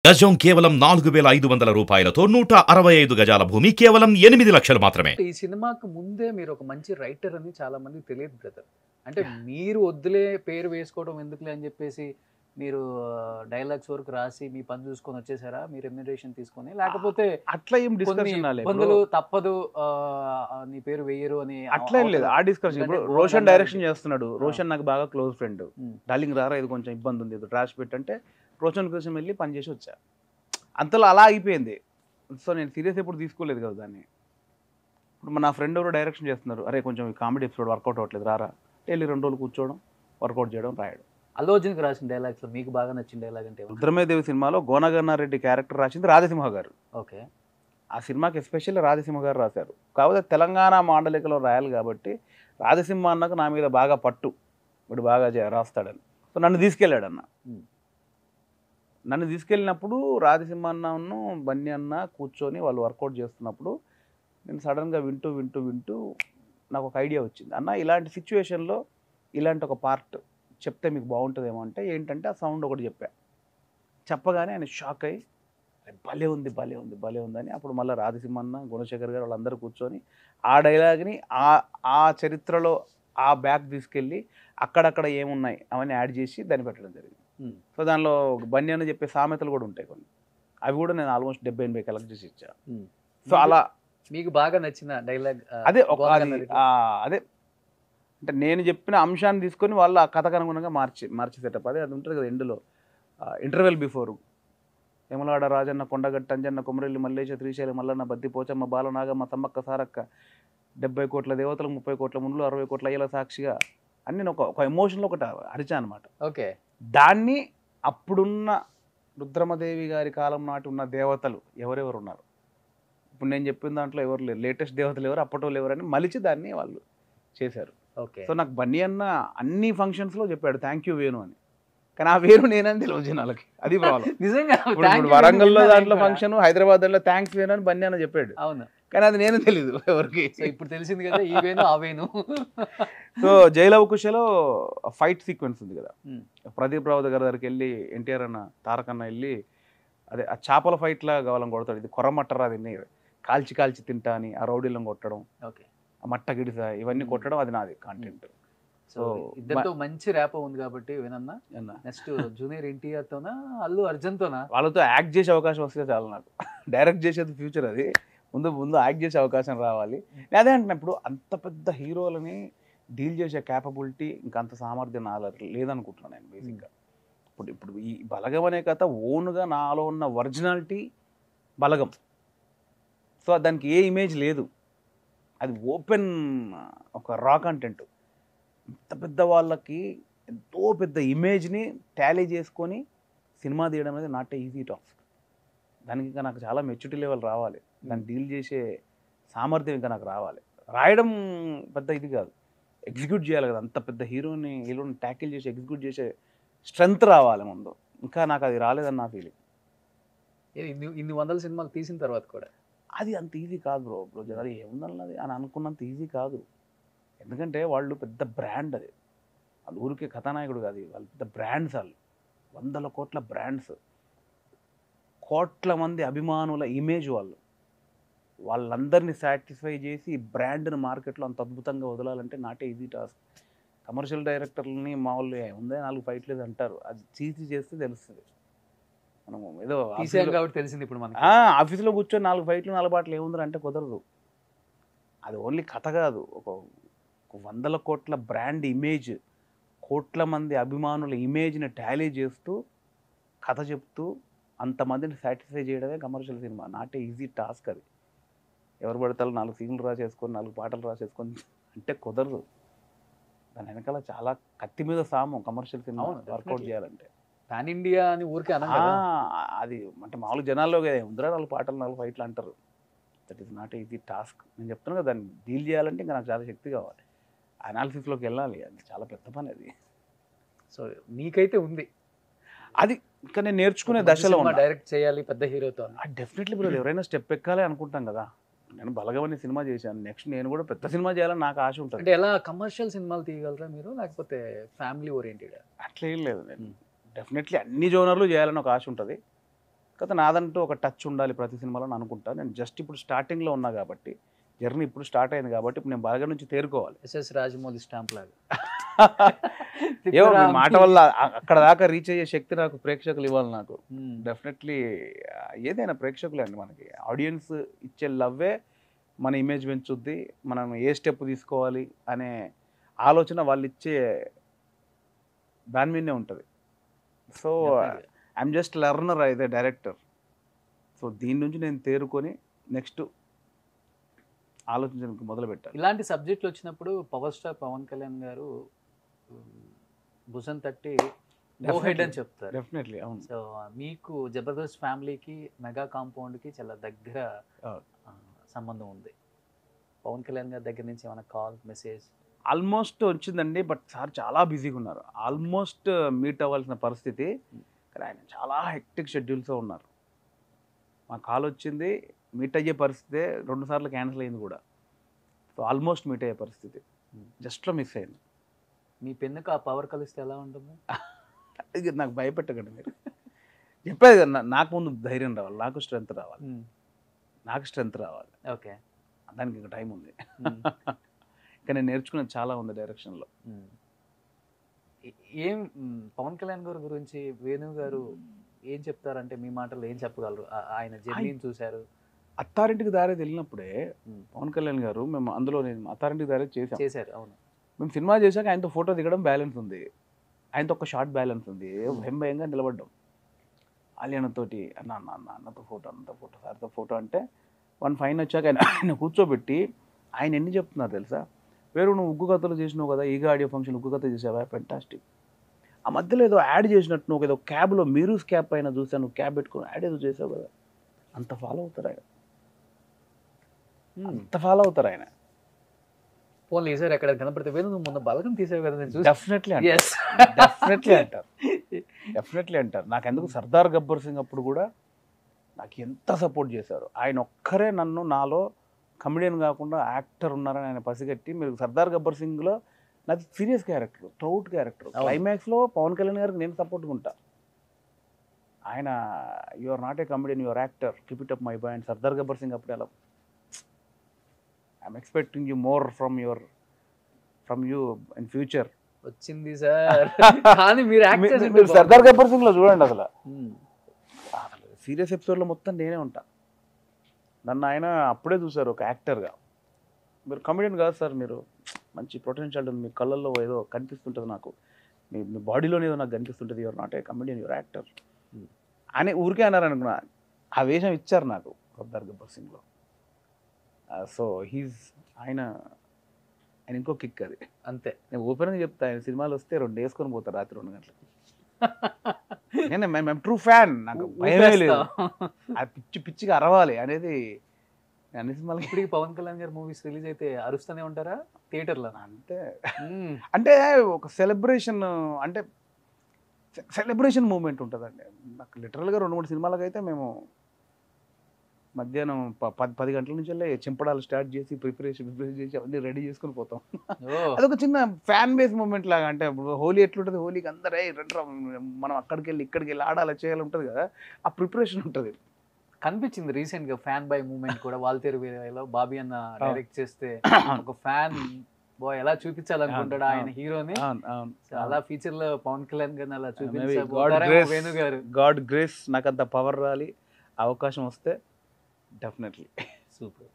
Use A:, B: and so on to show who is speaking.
A: గజం కేవలం 4,500 రూపాయలతో 165 గజాల భూమి కేవలం 8 లక్షలు మాత్రమే.
B: ఈ సినిమాకు ముందే మీరు ఒక మంచి రైటర్ అని చాలా మందికి తెలియదు బ్రదర్. అంటే మీరు వద్దులే పేరు వేసుకోవడం ఎందుకులే అని చెప్పేసి మీరు డైలాగ్స్ వరకు రాసి మీ పని చూసుకొని వచ్చేసారా? మీ రెమ్యునరేషన్ తీసుకొని, లేకపోతే
C: అట్లా ఏం డిస్కషన్
B: ఇబ్బందులు తప్పదు నీ పేరు వేయరు అని
C: అట్లా ఏం లేదు. ఆ డిస్కషన్ ఇప్పుడు రోషన్ డైరెక్షన్ చేస్తున్నాడు. రోషన్ నాకు బాగా క్లోజ్ ఫ్రెండ్. డార్లింగ్ రారా, ఇది కొంచెం ఇబ్బంది ఉంది, ఇది రాసి పెట్టంటే రోషన్ కోసం వెళ్ళి పని చేసి వచ్చా. అంతలో అలా అయిపోయింది. సో నేను సీరియస్ ఎప్పుడు తీసుకోలేదు కదా దాన్ని. ఇప్పుడు నా ఫ్రెండ్ ఎవరు డైరెక్షన్ చేస్తున్నారు, అరే కొంచెం ఈ కామెడీ ఎపిసోడ్ వర్కౌట్ అవ్వట్లేదు రారా, వెళ్ళి 2 రోజులు కూర్చోవడం, వర్కౌట్ చేయడం, రాయడం.
B: అల్లు అర్జున్కి రాసిన డైలాగ్స్ లో మీకు బాగా నచ్చిన డైలాగ్ అంటే
C: రుద్రమదేవి సినిమాలో గోనగన్నారెడ్డి క్యారెక్టర్ రాసింది రాధసింహ గారు.
B: ఓకే.
C: ఆ సినిమాకి ఎస్పెషల్లీ రాధసింహ గారు రాశారు. కాకపోతే తెలంగాణ మాండలికలో రాయాలి కాబట్టి రాధసింహ అన్నకు నా మీద బాగా పట్టు, ఇప్పుడు బాగా రాస్తాడని. సో నన్ను తీసుకెళ్ళాడన్న. నన్ను తీసుకెళ్ళినప్పుడు రాధసింహ అన్నను బన్నీ అన్న కూర్చొని వాళ్ళు వర్కౌట్ చేస్తున్నప్పుడు నేను సడన్గా వింటూ నాకు ఒక ఐడియా వచ్చింది. అన్న ఇలాంటి సిచ్యువేషన్లో ఇలాంటి ఒక పార్ట్ చెప్తే మీకు బాగుంటుందేమో అంటే ఏంటంటే ఆ సౌండ్ ఒకటి చెప్పగానే ఆయన షాక్ అయ్యి భలే ఉంది అని అప్పుడు మళ్ళీ రాధసింహన్న, గుణశేఖర్ గారు వాళ్ళందరూ కూర్చొని ఆ డైలాగ్ని ఆ చరిత్రలో ఆ బ్యాక్ తీసుకెళ్ళి అక్కడక్కడ ఏమున్నాయి అవన్నీ యాడ్ చేసి దాన్ని పెట్టడం జరిగింది. సో దానిలో బన్నీ అని చెప్పే సామెతలు కూడా ఉంటాయి కొన్ని, అవి కూడా నేను ఆల్మోస్ట్ 70-80 కలెక్ట్ చేసి ఇచ్చా. సో అలా
B: మీకు బాగా నచ్చిన డైలాగ్
C: అదే అదే అంటే నేను చెప్పిన అంశాన్ని తీసుకొని వాళ్ళు ఆ కథకు అనుగుణంగా మార్చి సెటప్ అది ఉంటుంది కదా. ఎండ్లో ఇంటర్వెల్ బిఫోర్ యమలాడ రాజన్న, కొండగట్ట అంజన్న, కొమరెల్లి మల్లేశ, శ్రీశైలం మల్లన్న, బద్ది పోచమ్మ, బాలనాగమ్మ, తమ్మక్క సారక్క, 70 కోట్ల దేవతలు, 30 కోట్ల మునులు, 60 కోట్ల అయ్యల సాక్షిగా అన్ని ఒక ఎమోషన్లో ఒకటి అరిచా అనమాట.
B: ఓకే.
C: దాన్ని అప్పుడున్న రుద్రమదేవి గారి కాలం నాటి ఉన్న దేవతలు ఎవరెవరు ఉన్నారు, ఇప్పుడు నేను చెప్పిన దాంట్లో ఎవరు లేరు, లేటెస్ట్ దేవతలు ఎవరు, అప్పటి వాళ్ళు ఎవరని మలిచి దాన్ని వాళ్ళు చేశారు.
B: ఓకే.
C: సో నాకు బన్నీ అన్న అన్ని ఫంక్షన్స్లో చెప్పాడు థ్యాంక్ యూ వేణు అని. కానీ ఆ వేరు నేనని తెలియదు జనాలకి, అది ప్రాబ్లం.
B: నిజంగా
C: వరంగల్లో దాంట్లో ఫంక్షన్, హైదరాబాద్ దాంట్లో థ్యాంక్స్ వేణు అని బన్నీ అన్న చెప్పాడు.
B: అవును.
C: కానీ అది నేను తెలీదు ఎవరికి.
B: ఇప్పుడు తెలిసింది కదా ఈ వేణు ఆ వేణు.
C: సో జైలవ కుషలో ఫైట్ సీక్వెన్స్ ఉంది కదా, ప్రదీప్ రావు దగ్గరికి వెళ్ళి ఎన్టీఆర్ అన్న, తారక్ అన్న వెళ్ళి అదే ఆ చేపల ఫైట్లా కావాలని కొడతాడు, ఇది కొరమట్టరా దీన్ని కాల్చి తింటా అని ఆ రౌడీలను కొట్టడం,
B: ఓకే,
C: ఆ మట్ట గిడిస ఇవన్నీ కొట్టడం, అది నాది కాంటెంట్.
B: సో ఇద్దరితో మంచి ర్యాప్ ఉంది కాబట్టి వినన్నా. నెక్స్ట్ జూనియర్ ఎన్టీఆర్ తోనా అల్లు అర్జున్ తోనా?
C: వాళ్ళతో యాక్ట్ చేసే అవకాశం వస్తే చాలు నాకు. డైరెక్ట్ చేసేది ఫ్యూచర్, అది ముందు యాక్ట్ చేసే అవకాశం రావాలి. అదే అంటున్నప్పుడు అంత పెద్ద హీరోలని డీల్ చేసే క్యాపబిలిటీ ఇంకా అంత సామర్థ్యం నా లేదనుకుంటున్నాను నేను బేసిక్గా. ఇప్పుడు ఈ బలగం అనే కథ ఓన్గా నాలో ఉన్న ఒరిజినాలిటీ బలగం. సో దానికి ఏ ఇమేజ్ లేదు, అది ఓపెన్ ఒక రా కంటెంట్. ఇంత పెద్ద వాళ్ళకి ఎంతో పెద్ద ఇమేజ్ని టాలీ చేసుకొని సినిమా తీయడం అనేది నాట్ ఈజీ టాస్క్. దానికి ఇంకా నాకు చాలా మెచ్యూరిటీ లెవెల్ రావాలి, దాన్ని డీల్ చేసే సామర్థ్యం ఇంకా నాకు రావాలి. రాయడం పెద్ద ఇది కాదు, ఎగ్జిక్యూట్ చేయాలి కదా. అంత పెద్ద హీరోని ట్యాకిల్ చేసి ఎగ్జిక్యూట్ చేసే స్ట్రెంగ్త్ రావాలి ముందు. ఇంకా నాకు అది రాలేదని నా ఫీలింగ్.
B: ఇన్ని వందల సినిమాలు తీసిన తర్వాత కూడా
C: అది అంత ఈజీ కాదు బ్రో. జనాలు ఏముందన్నది అని అనుకున్నంత ఈజీ కాదు. ఎందుకంటే వాళ్ళు పెద్ద బ్రాండ్, అది వాళ్ళు ఊరికే కథానాయకుడు కాదు, వాళ్ళు పెద్ద బ్రాండ్స్, వాళ్ళు 100 కోట్ల బ్రాండ్స్, కోట్ల మంది అభిమానుల ఇమేజ్. వాళ్ళందరినీ సాటిస్ఫై చేసి ఈ బ్రాండ్ని మార్కెట్లో అంత అద్భుతంగా వదలాలంటే నాటే ఈజీ టాస్క్. కమర్షియల్ డైరెక్టర్లని మామూలు ఉందే 4 ఫైట్లేదు అంటారు, అది చేస్తే తెలుస్తుంది. మనం ఏదో
B: కాబట్టి తెలిసింది. ఇప్పుడు మనం
C: ఆఫీస్లో కూర్చొని 4 ఫైట్లు 4 పాటలు ఏముందని అంటే కుదరదు. అది ఓన్లీ కథ కాదు, ఒక 100 కోట్ల బ్రాండ్ ఇమేజ్, కోట్ల మంది అభిమానుల ఇమేజ్ని టాలీ చేస్తూ కథ చెప్తూ అంతమందిని సాటిస్ఫై చేయడమే కమర్షియల్ సినిమా. నాటే ఈజీ టాస్క్ అది. ఎవరు పడతారు 4 సీన్లు రాసేసుకొని 4 పాటలు రాసేసుకొని అంటే కుదరదు. దాని వెనకాల చాలా కత్తి మీద సాము కమర్షియల్ సినిమా వర్కౌట్ చేయాలంటే.
B: పాన్ ఇండియా అని ఊరికే
C: అది అంటే మామూలు జనాల్లో ఉందిరా 4 పాటలు 4 ఫైట్లు అంటారు. That is not easy task. నేను చెప్తున్నాను కదా, దాన్ని డీల్ చేయాలంటే ఇంకా నాకు చాలా శక్తి కావాలి, అనాలిసిస్లోకి వెళ్ళాలి, అది చాలా పెద్ద పని అది.
B: సో నీకైతే ఉంది
C: అది, ఇంకా నేను నేర్చుకునే దశలో
B: డైరెక్ట్ చేయాలి పెద్ద హీరోతో.
C: డెఫినెట్లీ బ్రో, ఎవరైనా స్టెప్ ఎక్కాలి అనుకుంటాం కదా. నేను బలగమని సినిమా చేశాను, నెక్స్ట్ నేను కూడా పెద్ద సినిమా చేయాలని నాకు ఆశ ఉంటుంది.
B: అంటే ఎలా కమర్షియల్ సినిమాలు తీయగలరా మీరు, లేకపోతే ఫ్యామిలీ ఓరియంటెడ్?
C: అట్లా ఏం లేదు, నేను డెఫినెట్లీ అన్ని జోనర్లు చేయాలని ఒక ఆశ ఉంటుంది. కాకపోతే నాదంటూ ఒక టచ్ ఉండాలి ప్రతి సినిమాలో అని అనుకుంటా. నేను జస్ట్ ఇప్పుడు స్టార్టింగ్లో ఉన్నా కాబట్టి, జర్నీ ఇప్పుడు స్టార్ట్ అయింది కాబట్టి ఇప్పుడు నేను బాగా నుంచి తేరుకోవాలి.
B: ఎస్ఎస్ రాజమౌళి స్టాంప్ లాగా.
C: ఏమో మీ మాట వల్ల అక్కడ దాకా రీచ్ అయ్యే శక్తి నాకు ప్రేక్షకులు ఇవ్వాలి. నాకు డెఫినెట్లీ ఏదైనా ప్రేక్షకులే అండి, మనకి ఆడియన్స్ ఇచ్చే లవ్వే మన ఇమేజ్ పెంచుద్ది. మనం ఏ స్టెప్ తీసుకోవాలి అనే ఆలోచన వాళ్ళు ఇచ్చే దాని మీదనే ఉంటుంది. సో ఐఎమ్ జస్ట్ లెర్నర్ అయితే డైరెక్టర్. సో దీని నుంచి నేను తేరుకొని నెక్స్ట్ ఆలోచించడానికి మొదలు పెట్టాలి.
B: ఇలాంటి సబ్జెక్టులు వచ్చినప్పుడు పవర్ స్టార్ పవన్ కళ్యాణ్ గారు భుజం తట్టి గో హెడ్ అని చెప్తారు.
C: డెఫినెట్లీ అవును.
B: సో మీకు జబర్దస్త్ ఫ్యామిలీకి మెగా కాంపౌండ్కి చాలా దగ్గర సంబంధం ఉంది. పవన్ కళ్యాణ్ గారి దగ్గర నుంచి ఏమైనా కాల్ మెసేజ్?
C: ఆల్మోస్ట్ వచ్చిందండి, బట్ సార్ చాలా బిజీగా ఉన్నారు. ఆల్మోస్ట్ మీట్ అవ్వాల్సిన పరిస్థితి, కానీ ఆయన చాలా హెక్టిక్ షెడ్యూల్స్లో ఉన్నారు. మా కాల్ వచ్చింది, మీట్ అయ్యే పరిస్థితి 2 సార్లు క్యాన్సిల్ అయింది కూడా. సో ఆల్మోస్ట్ మీట్ అయ్యే పరిస్థితి జస్ట్లో మిస్ అయింది.
B: మీ పెన్నుకు ఆ పవర్ కలిస్తే ఎలా ఉంటుంది?
C: ఇది నాకు భయపెట్టకండి మీరు. చెప్పేది కదా, నాకు ముందు ధైర్యం రావాలి, నాకు స్ట్రెంత్ రావాలి.
B: ఓకే,
C: దానికి ఇంకా టైం ఉంది. ఇంకా నేను నేర్చుకునేది చాలా ఉంది డైరెక్షన్లో.
B: ఏం పవన్ కళ్యాణ్ గారి గురించి వేణు గారు ఏం చెప్తారంటే మీ మాటలు ఏం చెప్పగలరు? ఆయన జర్నీని చూశారు.
C: అత్తారింటికి దారి వెళ్ళినప్పుడే పవన్ కళ్యాణ్ గారు, మేము అందులో నేను అత్తారింటికి దారి
B: చేశారు. అవును,
C: మేము సినిమా చేశాక ఆయనతో ఫోటో దిగడం బ్యాలెన్స్ ఉంది, ఆయనతో ఒక షార్ట్ బ్యాలెన్స్ ఉంది. భయంగా నిలబడ్డాం ఆలియానతోటి, అన్నతో ఫోటో, అన్నతో ఫోటో, సార్తో ఫోటో అంటే 1 ఫైన్ వచ్చాక ఆయన కూర్చోబెట్టి ఆయన ఎన్ని చెప్తున్నారు తెలుసా? వేరు నువ్వు ఉగ్గు కథలు చేసినావు కదా, ఈగా ఆడియో ఫంక్షన్ ఉగ్గు కథ చేసావా, ఫెంటాస్టిక్. ఆ మధ్యలో ఏదో యాడ్ చేసినట్టు నువ్వు ఏదో క్యాబ్లో మీరూస్ క్యాబ్ పైన చూసాను, నువ్వు క్యాబ్ పెట్టుకుని యాడ్ ఏదో చేసావు కదా. అంత ఫాలో అవుతారు ఆయన.
B: పోనీ సార్ ఎక్కడ కనపడితే వేణు నువ్వు మొన్న బలగం తీసావు కదా నేను చూసి.
C: డెఫినెట్లీ అంటారు. నాకెందుకు సర్దార్ గబ్బర్ సింగ్ అప్పుడు కూడా నాకు ఎంత సపోర్ట్ చేశారు. ఆయన ఒక్కరే నన్ను నాలో కమెడియన్ కాకుండా యాక్టర్ ఉన్నారని ఆయన పసిగట్టి, మీరు సర్దార్ గబ్బర్ సింగ్లో నాకు సీరియస్ క్యారెక్టర్, ట్రౌట్ క్యారెక్టర్, క్లైమాక్స్లో పవన్ కళ్యాణ్ గారికి నేను సపోర్ట్గా ఉంటా. ఆయన you are not a comedian, your actor, keep it up my boy. And Sardaar Gabbar Singh అప్పుడు అలా I'm expecting you more from you in future.
B: వచ్చింది సార్. కానీ మీరు
C: సర్దార్ గబ్బర్ సింగ్ లో చూడండి, అసలు సీరియస్ ఎపిసోడ్లో మొత్తం నేనే ఉంటా. నన్ను ఆయన అప్పుడే చూసారు ఒక యాక్టర్గా. మీరు కమెడియన్ కాదు సార్, మీరు మంచి పొటెన్షియల్ ఉంది, మీ కళ్ళల్లో ఏదో కనిపిస్తుంటుంది, నాకు మీ బాడీలోనే ఏదో నాకు కనిపిస్తుంటుంది, your not a comedian, your actor అని ఊరికే అన్నారు అనుకున్నా. ఆ వేషం ఇచ్చారు నాకు సర్దార్ గబ్బర్ సింగ్లో. సో ఆయన ఇంకో కిక్ అది
B: అంతే.
C: నేను ఓపెన్గా చెప్తా, ఆయన సినిమాలు వస్తే 2 వేసుకొని పోతారు రాత్రి 2 గంటలకి. నేను ట్రూ ఫ్యాన్, నాకు భయమే లేదు. ఆ పిచ్చిగా అరవాలి అనేది అన్ని సినిమాలకి.
B: ఇప్పటికి పవన్ కళ్యాణ్ గారి మూవీస్ రిలీజ్ అయితే అరుస్తూనే ఉంటారా థియేటర్లో?
C: అంతే. అంటే ఒక సెలబ్రేషన్, అంటే సెలబ్రేషన్ మూమెంట్ ఉంటుందండి. నాకు లిటరల్గా 2-3 సినిమాలకు అయితే మేము మధ్యాహ్నం 10 గంటల నుంచి వెళ్ళి చింపడాలు స్టార్ట్ చేసి ప్రిపరేషన్ చేసి అవన్నీ రెడీ చేసుకుని పోతాం. అదొక చిన్న ఫ్యాన్ బేస్ మూమెంట్ లాగా. అంటే హోలీ ఎట్లుంటుంది, హోలీకి అందరే మనం అక్కడికి వెళ్ళి ఇక్కడికి వెళ్ళి ఆడాలి చేయాలి ఉంటుంది కదా, ఆ ప్రిపరేషన్ ఉంటుంది.
B: కనిపించింది రీసెంట్ గా ఫ్యాన్ బాయ్ మూమెంట్ కూడా. వాల్తేరు వీరయ్యలో బాబీ అన్న డైరెక్ట్ చేస్తే ఒక ఫ్యాన్ బాయ్ ఎలా చూపించాలనుకుంటాడు ఆయన హీరోని, అలా ఫీచర్ లో పవన్ కళ్యాణ్ గారిని అలా చూపించారు వేణు గారు.
C: గాడ్ గ్రేస్, నాకు అంత పవర్ రాలి, అవకాశం వస్తే డెఫినెట్లీ.
B: సూపర్.